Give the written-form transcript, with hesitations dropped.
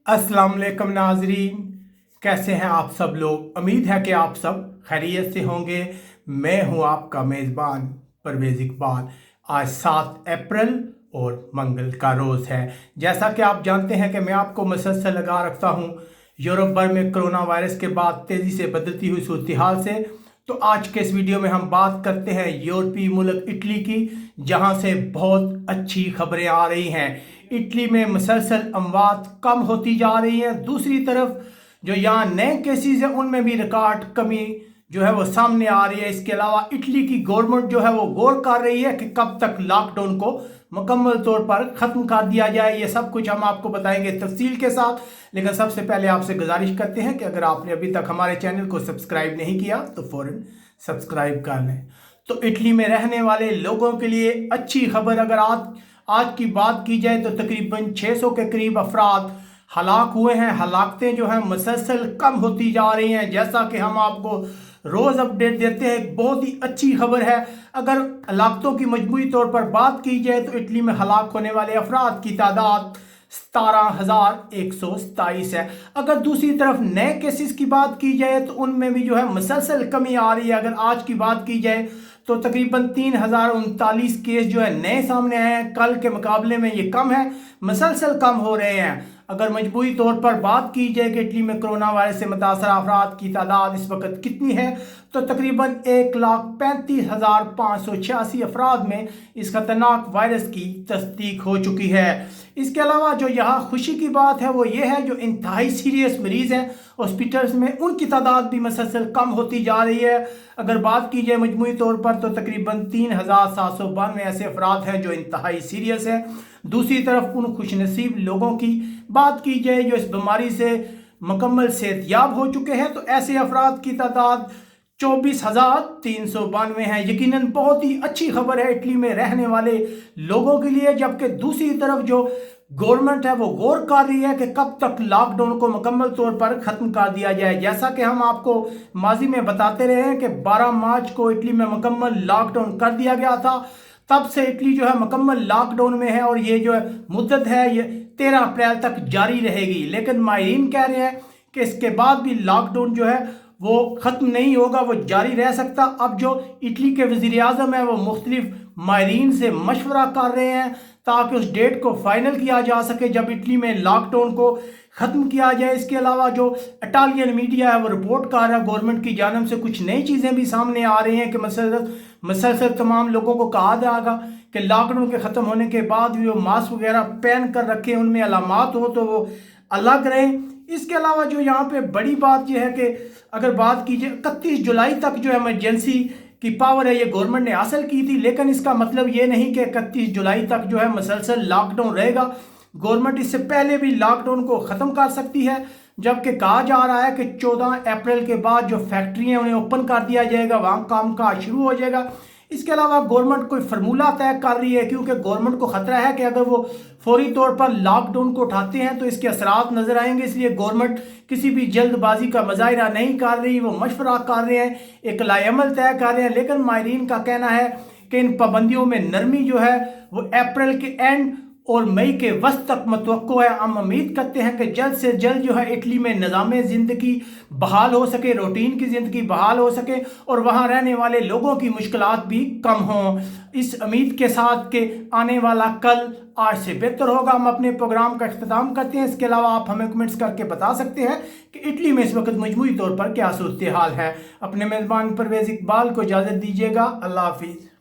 अस्सलाम वालेकुम नाजरीन, कैसे हैं आप सब लोग। उम्मीद है कि आप सब खैरियत से होंगे। मैं हूं आपका मेज़बान परवेज़ इकबाल। आज 7 अप्रैल और मंगल का रोज़ है। जैसा कि आप जानते हैं कि मैं आपको मसलसल लगा रखता हूं यूरोप भर में कोरोना वायरस के बाद तेज़ी से बदलती हुई सूरत हाल से। तो आज के इस वीडियो में हम बात करते हैं यूरोपीय मुल्क इटली की, जहां से बहुत अच्छी खबरें आ रही हैं। इटली में मुसलसल अमवात कम होती जा रही हैं। दूसरी तरफ जो यहाँ नए केसेस हैं उनमें भी रिकॉर्ड कमी जो है वो सामने आ रही है। इसके अलावा इटली की गवर्नमेंट जो है वो गौर कर रही है कि कब तक लॉकडाउन को मुकम्मल तौर पर ख़त्म कर दिया जाए। ये सब कुछ हम आपको बताएंगे तफसील के साथ। लेकिन सबसे पहले आपसे गुजारिश करते हैं कि अगर आपने अभी तक हमारे चैनल को सब्सक्राइब नहीं किया तो फ़ौरन सब्सक्राइब कर लें। तो इटली में रहने वाले लोगों के लिए अच्छी खबर, अगर आज की बात की जाए तो तकरीबन 600 के करीब अफराद हलाक हुए हैं। हलाकतें जो हैं मुसलसल कम होती जा रही हैं। जैसा कि हम आपको रोज़ अपडेट देते हैं, एक बहुत ही अच्छी खबर है। अगर हलाकतों की मजमूई तौर पर बात की जाए तो इटली में हलाक होने वाले अफराद की तादाद 17,127 है। अगर दूसरी तरफ नए केसेस की बात की जाए तो उनमें भी जो है मुसलसल कमी आ रही है। अगर आज की बात की जाए तो तकरीबन 3,039 केस जो है नए सामने आए हैं। कल के मुकाबले में ये कम है, मुसलसल कम हो रहे हैं। अगर मजबूरी तौर पर बात की जाए कि इटली में कोरोना वायरस से मुतासर अफराद की तादाद इस वक्त कितनी है तो तकरीबन 1,35,586 अफराद में इस खतरनाक वायरस की तस्दीक हो चुकी है। इसके अलावा जो यहाँ खुशी की बात है वो ये है, जो इंतहाई सीरियस मरीज़ हैं हॉस्पिटल्स में उनकी तादाद भी मुसलसल कम होती जा रही है। अगर बात की जाए मजमूई तौर पर तो तकरीबन 3,792 ऐसे अफराद हैं जो इंतहाई सीरियस हैं। दूसरी तरफ उन खुशनसीब लोगों की बात की जाए जो इस बीमारी से मुकम्मल सेहतयाब हो चुके हैं तो ऐसे अफराद की तादाद 24,392 है। यकीनन बहुत ही अच्छी खबर है इटली में रहने वाले लोगों के लिए। जबकि दूसरी तरफ जो गवर्नमेंट है वो गौर कर रही है कि कब तक लॉकडाउन को मुकम्मल तौर पर ख़त्म कर दिया जाए। जैसा कि हम आपको माजी में बताते रहे हैं कि 12 मार्च को इटली में मुकम्मल लॉकडाउन कर दिया गया था। तब से इटली जो है मुकम्मल लॉकडाउन में है और ये जो है मुद्दत है ये 13 अप्रैल तक जारी रहेगी। लेकिन माहिरीन कह रहे हैं कि इसके बाद भी लॉकडाउन जो है वो ख़त्म नहीं होगा, वो जारी रह सकता। अब जो इटली के वज़ीर आज़म है वो मुख्तलिफ माहिरीन से मशवरा कर रहे हैं ताकि उस डेट को फाइनल किया जा सके जब इटली में लॉकडाउन को ख़त्म किया जाए। इसके अलावा जो इटालियन मीडिया है वो रिपोर्ट कर रहा है गवर्नमेंट की जानब से कुछ नई चीज़ें भी सामने आ रही हैं कि मसलसल तमाम लोगों को कहा जाएगा कि लॉकडाउन के ख़त्म होने के बाद भी वो मास्क वगैरह पहन कर रखें, उनमें अलामात हो तो वो अलग रहें। इसके अलावा जो यहाँ पे बड़ी बात यह है कि अगर बात कीजिए 31 जुलाई तक जो इमरजेंसी की पावर है ये गवर्नमेंट ने हासिल की थी। लेकिन इसका मतलब ये नहीं कि 31 जुलाई तक जो है मुसलसल लॉकडाउन रहेगा। गवर्नमेंट इससे पहले भी लॉकडाउन को ख़त्म कर सकती है। जबकि कहा जा रहा है कि 14 अप्रैल के बाद जो फैक्ट्री हैं उन्हें ओपन कर दिया जाएगा, वहाँ काम काज शुरू हो जाएगा। इसके अलावा गवर्नमेंट कोई फार्मूला तय कर रही है क्योंकि गवर्नमेंट को खतरा है कि अगर वो फौरी तौर पर लॉकडाउन को उठाते हैं तो इसके असरात नजर आएंगे। इसलिए गवर्नमेंट किसी भी जल्दबाजी का मुजाहिरा नहीं कर रही, वो मशवरा कर रहे हैं, एक लाएअमल तय कर रहे हैं। लेकिन माहिरीन का कहना है कि इन पाबंदियों में नरमी जो है वो अप्रैल के एंड और मई के वस्त तक मतवक्को है। हम उम्मीद करते हैं कि जल्द से जल्द जो है इटली में निज़ाम ज़िंदगी बहाल हो सके, रूटीन की ज़िंदगी बहाल हो सके और वहाँ रहने वाले लोगों की मुश्किलात भी कम हों। इस उम्मीद के साथ कि आने वाला कल आज से बेहतर होगा, हम अपने प्रोग्राम का इख्तिताम करते हैं। इसके अलावा आप हमें कमेंट्स करके बता सकते हैं कि इटली में इस वक्त मजमूई तौर पर क्या सूरत हाल है। अपने मेज़बान परवेज़ इकबाल को इजाज़त दीजिएगा। अल्लाह हाफिज़।